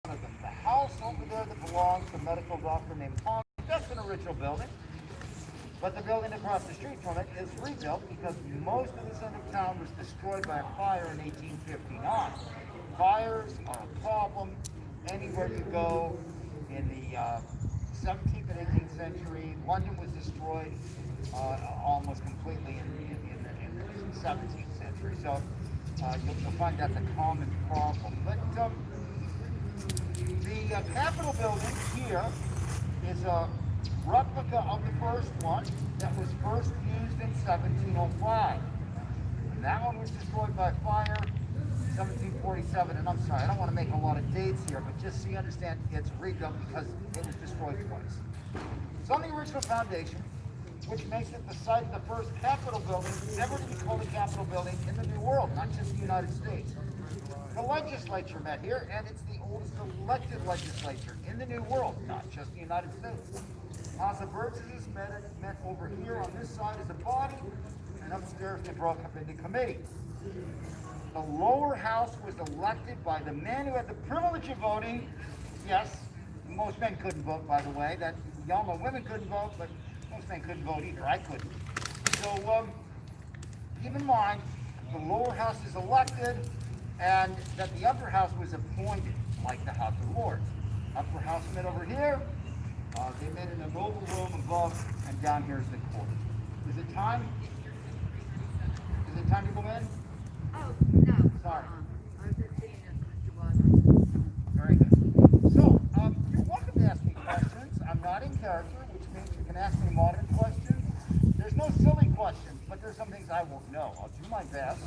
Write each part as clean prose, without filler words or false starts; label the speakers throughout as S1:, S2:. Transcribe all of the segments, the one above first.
S1: one of them. The house over there that belongs to a medical doctor named Tom, that's an original building. But the building across the street from it is rebuilt because most of this end of town was destroyed by a fire in 1859. Fires are a problem anywhere you go in the 17th and 18th century. London was destroyed almost completely in the 17th century. So you'll find that's a common problem. But the Capitol building here is a replica of the first one that was first used in 1705. And that one was destroyed by fire in 1747. And I'm sorry, I don't want to make a lot of dates here, but just so you understand, it's rebuilt because it was destroyed twice. It's on the original foundation, which makes it the site of the first Capitol building ever to be called a Capitol building in the New World, not just the United States. The legislature met here, and it's the oldest elected legislature in the New World, not just the United States. House of Burgesses met over here on this side as a body, and upstairs they broke up into committee. The lower house was elected by the men who had the privilege of voting. Yes, most men couldn't vote, by the way. That y'all know women couldn't vote, but most men couldn't vote either. I couldn't. So keep in mind, the lower house is elected, and that the upper house was appointed, like the House of Lords. Upper house met over here. They met in a noble room above, and down here is the court. Is it time? Is it time to go in?
S2: Oh, no.
S1: Sorry.
S2: I was just seeing if Mr. was.
S1: Very good. So, you're welcome to ask me questions. I'm not in character, which means you can ask me modern questions. There's no silly questions, but there's some things I won't know. I'll do my best.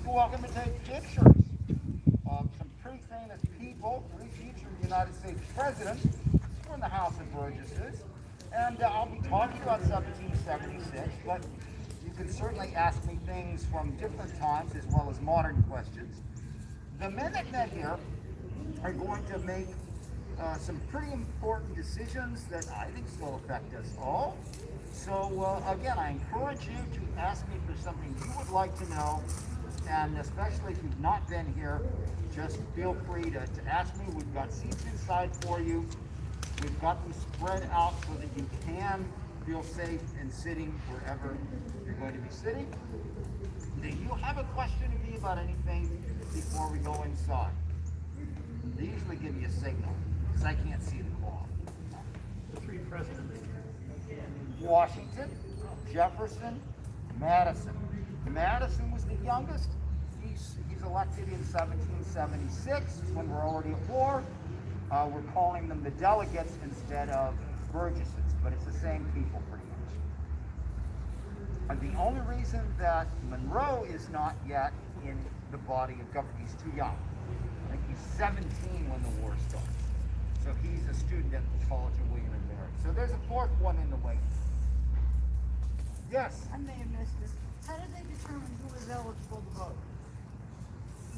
S1: You're welcome to take pictures of some pretty famous people, three future United States presidents, in the House of Burgesses, and I'll be talking about 1776, but you can certainly ask me things from different times as well as modern questions. The men that met here are going to make some pretty important decisions that I think still affect us all. So again, I encourage you to ask me if there's something you would like to know, and especially if you've not been here, just feel free to ask me. We've got seats inside for you. We've got them spread out so that you can feel safe in sitting wherever you're going to be sitting. Do you have a question to me about anything before we go inside? They usually give me a signal because I can't see the clock.
S3: The three presidents.
S1: Washington, Jefferson, Madison. Madison was the youngest. He's elected in 1776 when we're already at war. We're calling them the delegates instead of Burgesses, but it's the same people pretty much. And the only reason that Monroe is not yet in the body of government, he's too young. I think he's 17 when the war starts. So he's a student at the College of William and Mary. So there's a fourth one in the waiting. Yes?
S2: I may have missed this. How did they determine who was eligible to vote?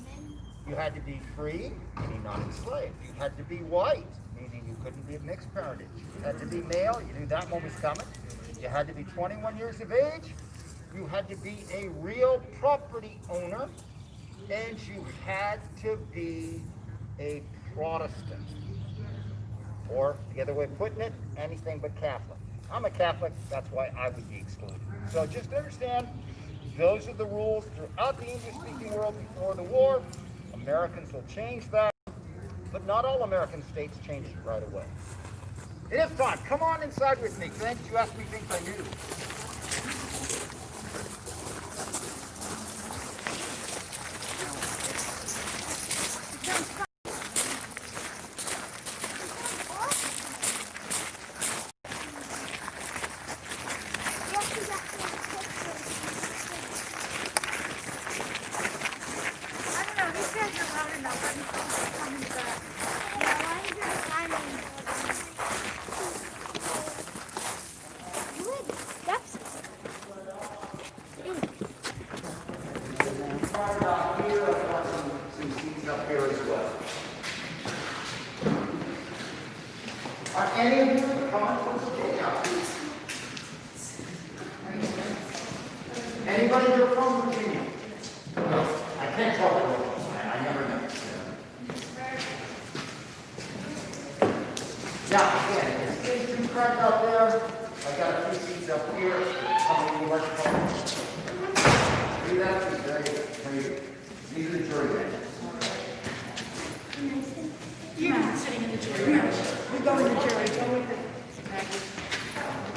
S2: Men?
S1: You had to be free, meaning not enslaved. You had to be white, meaning you couldn't be of mixed parentage. You had to be male, you knew that one was coming. You had to be 21 years of age. You had to be a real property owner. And you had to be a Protestant. Or, the other way of putting it, anything but Catholic. I'm a Catholic, that's why I would be excluded. So just understand, those are the rules throughout the English-speaking world before the war. Americans will change that, but not all American states changed it right away. It is time. Come on inside with me. Thanks. You asked me things I knew. Are any of you coming from Virginia? Anybody here from Virginia? I can't talk about it. I never know. Now, again, if it's getting too cramped up there, I got a few seats up here. How many like see that? It's very, these are the jury benches.
S2: You're not sitting in the jury bench. We go in the jury. Go with it.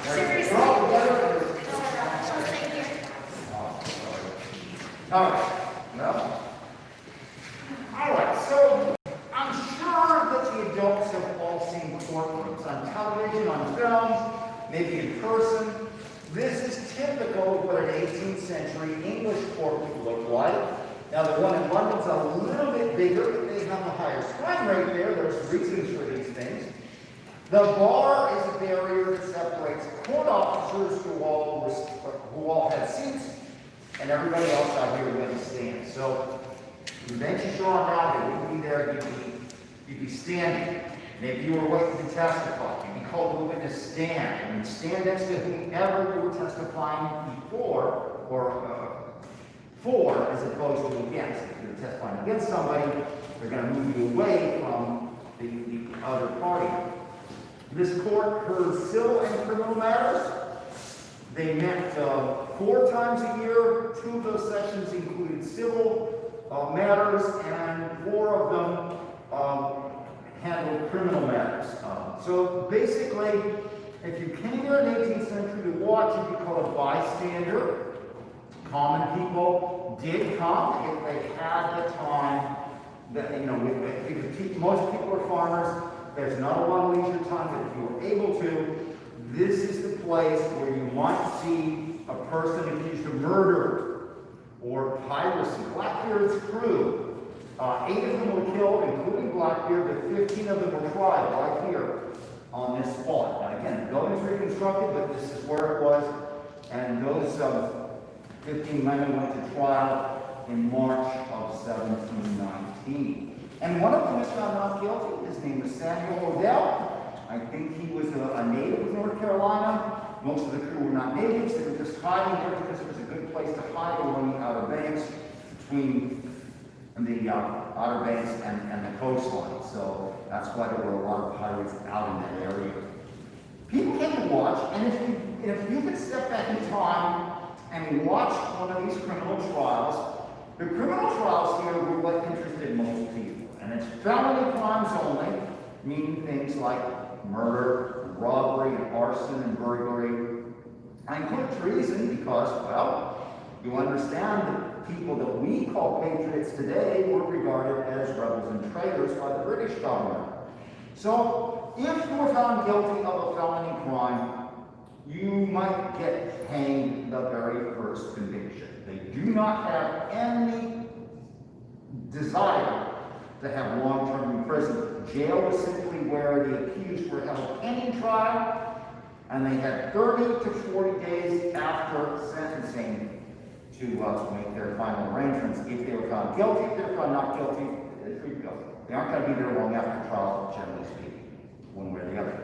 S2: Seriously?
S1: We're all together. All right. Well. All right. So I'm sure that the adults have all seen courtrooms on television, on film, maybe in person. This is typical of what an 18th century English court would look like. Now, the one in London's a little bit bigger, but they have a higher crime rate there. There's reasons for these things. The bar is a barrier that separates court officers who all had seats and everybody else out here went to stand. So the benches are on now, they wouldn't be there, you'd be standing. Maybe you were waiting to testify. You'd be called to a witness stand. And you'd stand next to whomever you were testifying before or for as opposed to against. If you're testifying against somebody, they're going to move you away from the other party. This court heard civil and criminal matters. They met 4 times a year. 2 of those sessions included civil matters, and 4 of them handled criminal matters. So basically, if you came here in the 18th century to watch, you'd be called a bystander. Common people did come if they had the time. That, you know, most people are farmers. There's not a lot of leisure time, but if you were able to, this is the place where you might see a person accused of murder or piracy. Blackbeard's crew, 8 of them were killed, including Blackbeard, but 15 of them were tried right here on this spot. Now again, the building's reconstructed, but this is where it was, and those 15 men went to trial in March of 1719. And one of them was found not guilty. His name was Samuel Odell. I think he was a native of North Carolina. Most of the crew were not natives. They were just hiding there because it was a good place to hide along the Outer Banks between the Outer Banks and the coastline. So that's why there were a lot of pirates out in that area. People came to watch, and if you could step back in time and watch one of these criminal trials, the criminal trials here were what interested most people. And it's felony crimes only, meaning things like murder, robbery, and arson, and burglary. I include treason because, well, you understand that people that we call patriots today were regarded as rebels and traitors by the British government. So, if you were found guilty of a felony crime, you might get hanged the very first conviction. They do not have any desire to have long-term imprisonment. Jail was simply where the accused were held pending trial, and they had 30 to 40 days after sentencing to make their final arrangements. If they were found guilty, if they were found not guilty, they're free to go. They aren't going to be there long after trial, generally speaking, one way or the other.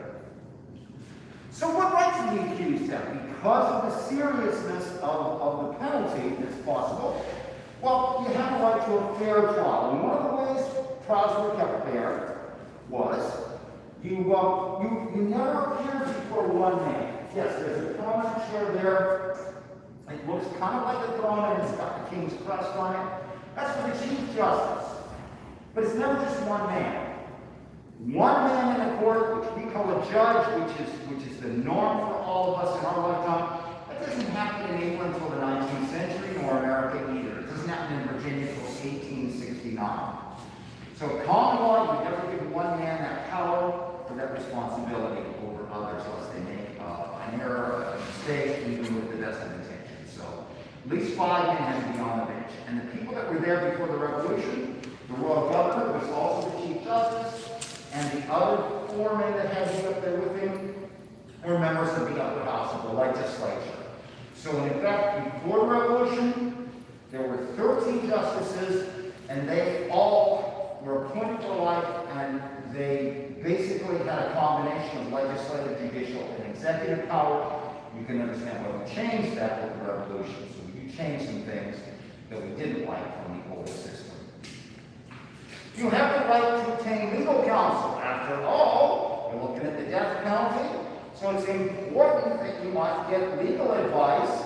S1: So what rights do the accused have? Because of the seriousness of the penalty that's possible, well, you have a right to a fair trial. And one of the ways trials were kept fair was you never appeared before one man. Yes, there's a prominent chair there. It looks kind of like a throne, and it's got the king's crest on it. That's for the Chief Justice. But it's never just one man. One man in the court, which we call a judge, which is the norm for all of us in our lifetime. That doesn't happen in England until the 19th century, nor America either. It doesn't happen in Virginia until 1869. So common law, you never give one man that power or that responsibility over others unless they make an error, a mistake, even with the best of intentions. So at least 5 men had to be on the bench. And the people that were there before the Revolution, the royal governor was also the Chief Justice, and the other 4 men that had to be up there with him were members of the upper house of the legislature. So in fact, before the Revolution, there were 13 justices, and they all were appointed for life, and they basically had a combination of legislative, judicial, and executive power. You can understand why we changed that with the Revolution. So we changed some things that we didn't like from the old system. You have the right to obtain legal counsel. After all, we're looking at the So it's important that you might get legal advice,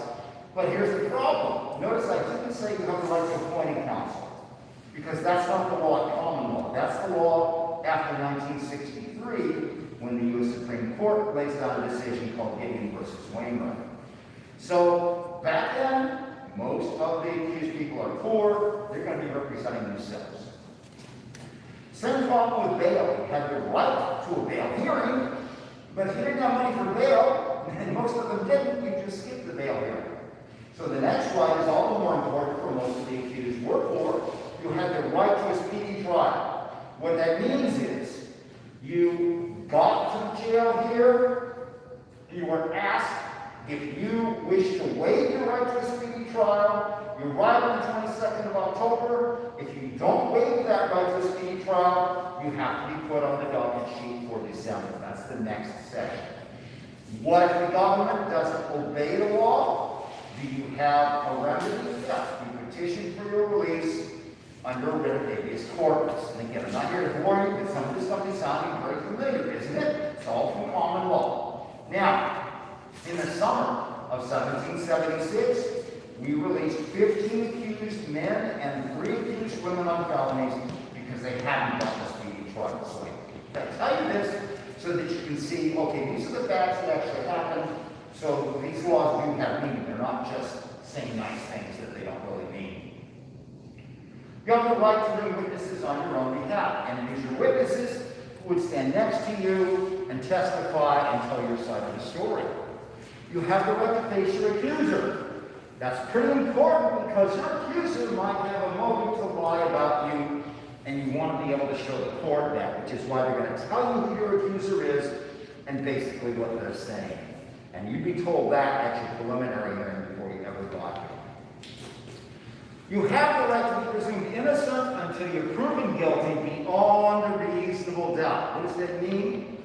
S1: but here's the problem. Notice I didn't say you have the right to appoint a counsel, because that's not the law at common law. That's the law after 1963, when the U.S. Supreme Court lays down a decision called Gideon versus Wainwright. So back then, most of the accused people are poor. They're going to be representing themselves. Same problem with bail. You have the right to a bail hearing, but if you didn't have money for bail, and most of them didn't, you just skipped the bail hearing. So the next right is all the more important for most of the accused were poor. You had the right to a speedy trial. What that means is you got to jail here, you were asked if you wish to waive your right to a speedy trial, you arrive on the 22nd of October. If you don't waive that right to a speedy trial, you have to be put on the docket sheet for December. That's the next session. What if the government doesn't obey the law? Do you have a remedy? Yes. You petition for your release under a writ of habeas corpus. And again, I'm not here to bore you, but some of this stuff is sounding very familiar, isn't it? It's all from common law. Now, in the summer of 1776, we released 15 accused men and 3 accused women on felonies because they hadn't gotten a speedy trial. So I tell you this so that you can see, okay, these are the facts that actually happened. So these laws do have meaning. They're not just saying nice things that they don't really mean. You have the right to bring witnesses on your own behalf, and it is your witnesses who would stand next to you and testify and tell your side of the story. You have the right to face your accuser. That's pretty important because your accuser might have a motive to lie about you, and you want to be able to show the court that, which is why they're going to tell you who your accuser is and basically what they're saying. And you'd be told that at your preliminary hearing before you ever got here. You have the right to be presumed innocent until you're proven guilty beyond a reasonable doubt. What does that mean?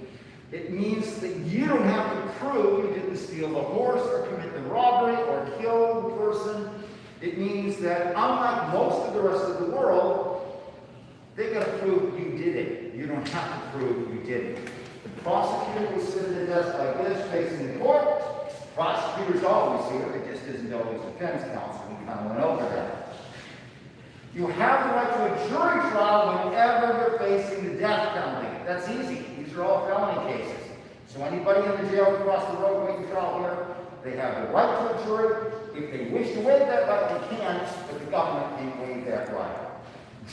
S1: It means that you don't have to prove you didn't steal the horse or commit the robbery or kill the person. It means that unlike most of the rest of the world, they got to prove you did it. You don't have to prove you didn't. The prosecutor will sit at a desk like this facing the court. Prosecutors always here. It just isn't always defense counsel. We kind of went over that. You have the right to a jury trial whenever you're facing the death penalty. That's easy. These are all felony cases. So anybody in the jail across the road waiting trial here, they have the right to a jury. If they wish to waive that right, they can, but the government can't waive that right.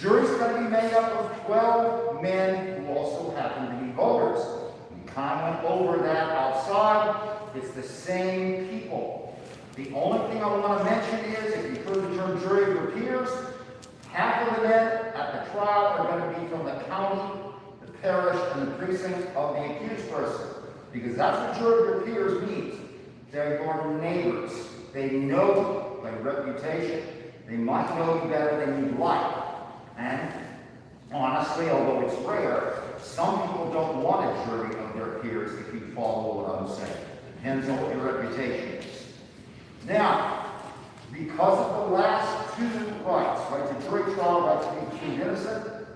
S1: Jury's going to be made up of 12 men who also happen to be voters. We kind of went over that outside. It's the same people. The only thing I want to mention is, if you've heard the term jury of your peers, half of the men at the trial are going to be from the county, the parish, and the precinct of the accused person. Because that's what jury of your peers means. They're your neighbors. They know you by reputation. They might know you better than you'd like. And honestly, although it's rare, some people don't want a jury of their peers if you follow what I'm saying. Depends on what your reputation is. Now, because of the last 2 rights, right to jury trial, right to be presumed innocent,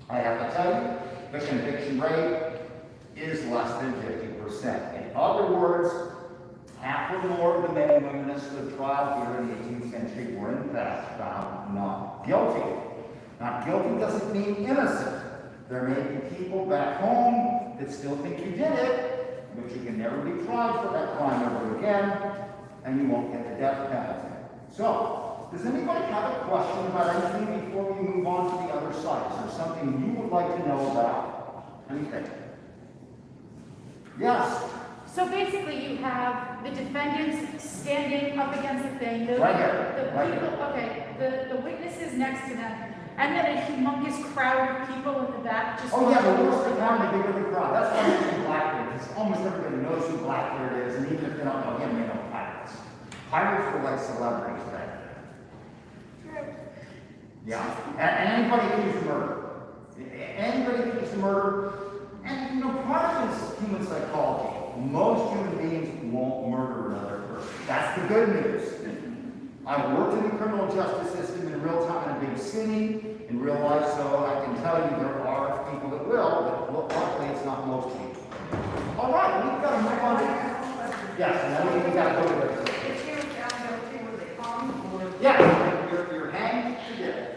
S1: I have to tell you, the conviction rate is less than 50%. In other words, half or more of the men and women that stood trial here in the 18th century were in fact found not guilty. Not guilty doesn't mean innocent. There may be people back home that still think you did it, but you can never be tried for that crime ever again, and you won't get the death penalty. So, does anybody have a question about anything before we move on to the other side? Is there something you would like to know about? Anything? Yes?
S4: So basically, you have the defendants standing up against the thing.
S1: Right here. Right here.
S4: Okay, the witnesses next to them. And then a humongous crowd of people in the back just...
S1: Oh yeah, the worse the crowd, the bigger the crowd. That's why you see Blackbeard, because almost everybody knows who Blackbeard is, and even if they don't know him, they know pirates. Pirates were like celebrities back then. Yeah, and anybody accused of murder. Anybody accused of murder, and you know, part of this human psychology. Most human beings won't murder another person. That's the good news. I worked in the criminal justice system in real time in a big city, in real life, so I can tell you there are people that will, but luckily it's not most people. All right, we've got to move on to Yes, and then we got to go to the.
S2: It's here down there, too, where they come.
S1: Yes, you're hanged to death.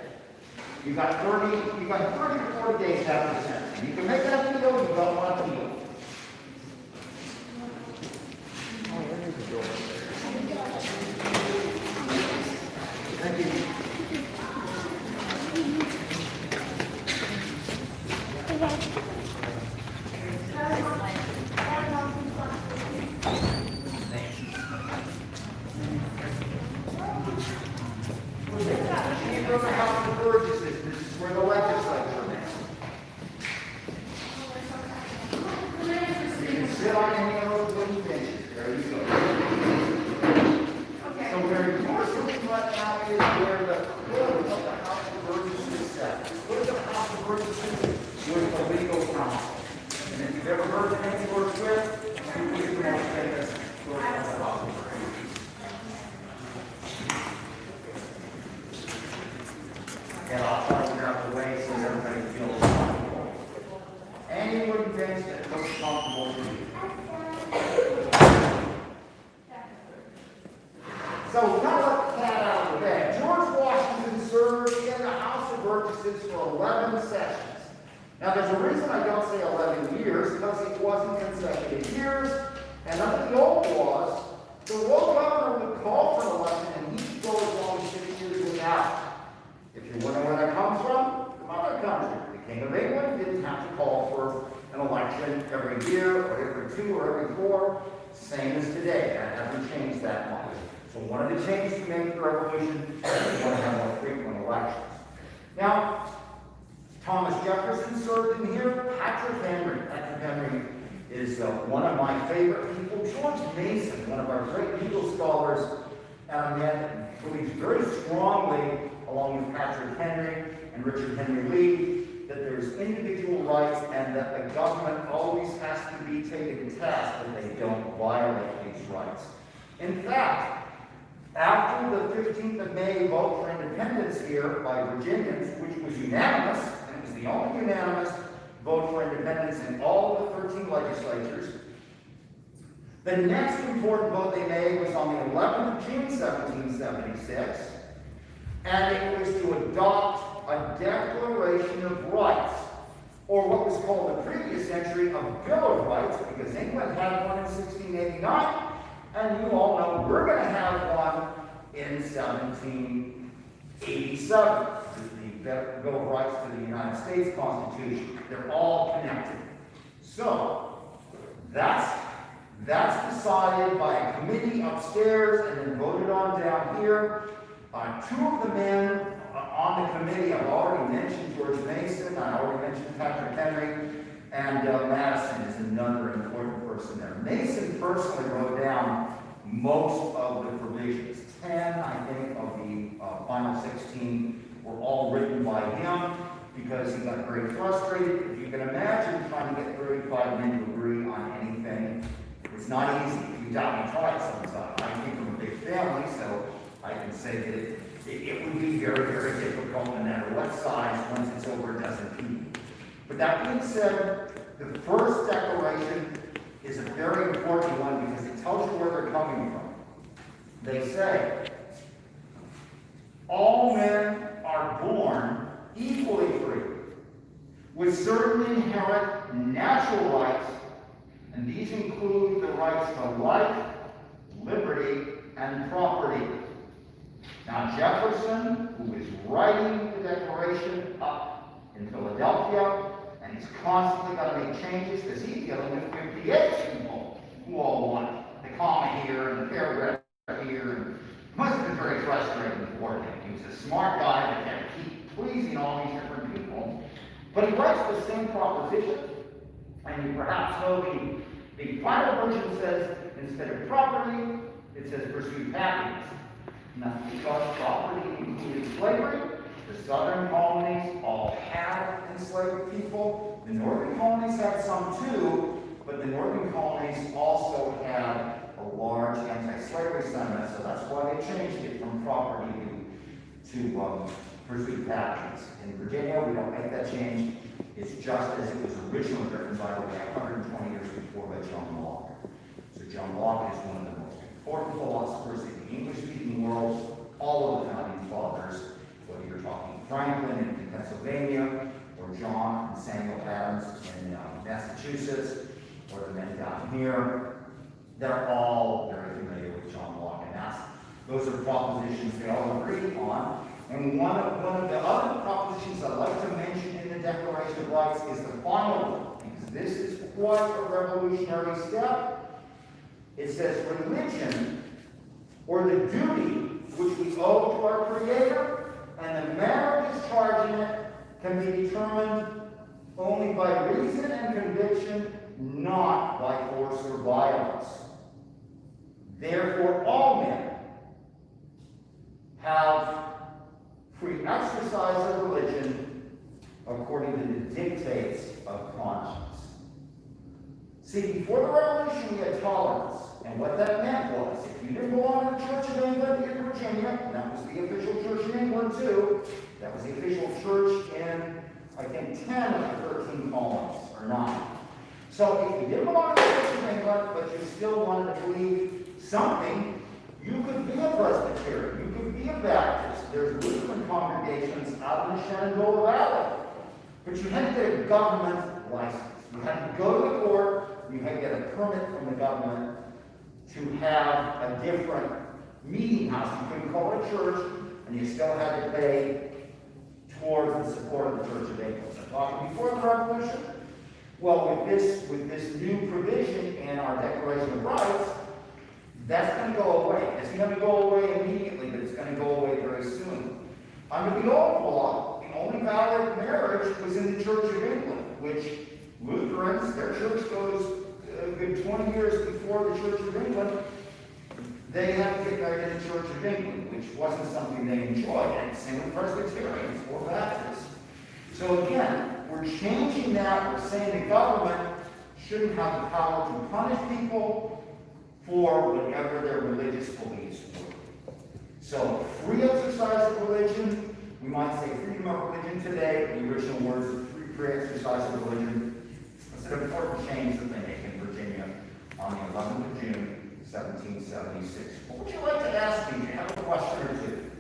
S1: You got 30 to 40 days after the sentence. You can make that appeal, you don't want to appeal. Thank you. Chamber of the House of Burgesses, this is where the legislature is. You can sit on any of those wooden benches, there you go. So where your sitting right now is where the court of the House of Burgesses sat. The court of the House of Burgesses was the legal counsel. And if you've ever heard the name George Swift, you can pronounce it as George of the House of Burgesses. And I'll try to get out the way so everybody feels comfortable. Any wooden bench that looks comfortable to you. So we've got to let the cat out of the bag. George Washington served in the House of Burgesses for 11 sessions. Now there's a reason I don't say 11 years, because it wasn't consecutive years, and under the old laws, the royal governor would call for an election and he'd go as long as 6 years without. If you wonder where that comes from our country. The King of England didn't have to call for an election every year, or every 2, or every 4. Same as today. That hasn't changed that much. So one of the changes we made with the Revolution is we want to have more frequent elections. Now, Thomas Jefferson served in here. Patrick Henry is one of my favorite people. George Mason, one of our great legal scholars, and a man who believes very strongly, along with Patrick Henry and Richard Henry Lee, that there's individual rights and that the government always has to be taken to task that they don't violate these rights. In fact, after the 15th of May vote for independence here by Virginians, which was unanimous, and it was the only unanimous vote for independence in all of the 13 legislatures, the next important vote they made was on the 11th of June, 1776, and it was to adopt a Declaration of Rights, or what was called the previous century a Bill of Rights, because England had one in 1689, and you all know we're going to have one in 1787, the Bill of Rights to the United States Constitution. They're all connected. So, that's decided by a committee upstairs and then voted on down here. 2 of the men on the committee, I've already mentioned George Mason, I already mentioned Patrick Henry, and Madison is another important person there. Mason personally wrote down most of the provisions. 10, I think, of the final 16 were all written by him because he got very frustrated. If you can imagine trying to get 35 men to agree on anything, it's not easy. If you doubt me, try it sometime. I came from a big family, so I can say that it would be very, very difficult no matter what size once it's over a dozen people. But that being said, the first declaration is a very important one because it tells you where they're coming from. They say, all men are born equally free, with certain inherent natural rights, and these include the rights to life, liberty, and property. Now Jefferson, who is writing the Declaration up in Philadelphia, and he's constantly got to make changes because he's dealing with 58 people who all want the comma here and the paragraph here. And it must have been very frustrating for him. He was a smart guy that had to keep pleasing all these different people. But he writes the same proposition, and you perhaps know the final version says, instead of property, it says pursued happiness. Now, because property included slavery, the southern colonies all had enslaved people. The northern colonies had some too, but the northern colonies also had a large anti-slavery sentiment, so that's why they changed it from property to pursued happiness. In Virginia, we don't make that change. It's just as it was originally written, by the way, 120 years before by John Locke. So Because John Locke is one of the most important philosophers in the English-speaking world. All of the founding fathers, whether you're talking Franklin in Pennsylvania, or John and Samuel Adams in Massachusetts, or the men down here, they're all very familiar with John Locke, and those are propositions they all agree on. And one of the other propositions I'd like to mention in the Declaration of Rights is the final one, because this is quite a revolutionary step. It says, religion, or the duty which we owe to our Creator, and the manner of discharging it, can be determined only by reason and conviction, not by force or violence. Therefore, all men have free exercise of religion according to the dictates of conscience. See, before the Revolution, we had tolerance. And what that meant was, if you didn't belong to the Church of England in Virginia, and that was the official church in England too, that was the official church in, I think, 10 of the 13 colonies, or 9. So if you didn't belong to the Church of England, but you still wanted to believe something, you could be a Presbyterian, you could be a Baptist. There's Lutheran congregations out in the Shenandoah Valley. But you had to get a government license. You had to go to the court, you had to get a permit from the government to have a different meeting house. You couldn't call it a church, and you still had to pay towards the support of the Church of England. So talking before the Revolution, well, with this new provision in our Declaration of Rights, that's going to go away. It's going to go away immediately, but it's going to go away very soon. Under the old law, the only valid marriage was in the Church of England, which Lutherans, their church goes a good 20 years before the Church of England. They had to get married in the Church of England, which wasn't something they enjoyed. And same with Presbyterians or Baptists. So again, we're changing that. We're saying the government shouldn't have the power to punish people for whatever their religious beliefs were. So free exercise of religion, we might say freedom of religion today. The original words of free exercise of religion. It's an important change that they make in Virginia on the 11th of June, 1776. What would you like to ask me? Do you have a question or two?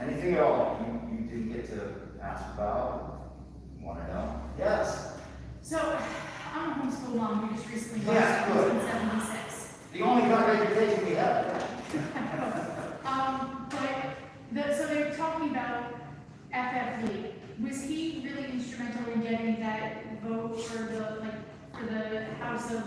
S1: Anything at all you didn't get to ask about? You want to know? Yes?
S4: So, I'm a homeschool mom who just recently
S1: Yes,
S4: left
S1: good.
S4: in 1976.
S1: The only kind of education we have.
S4: So they were talking about F.F. Lee. Was he really instrumental in getting that vote for the House of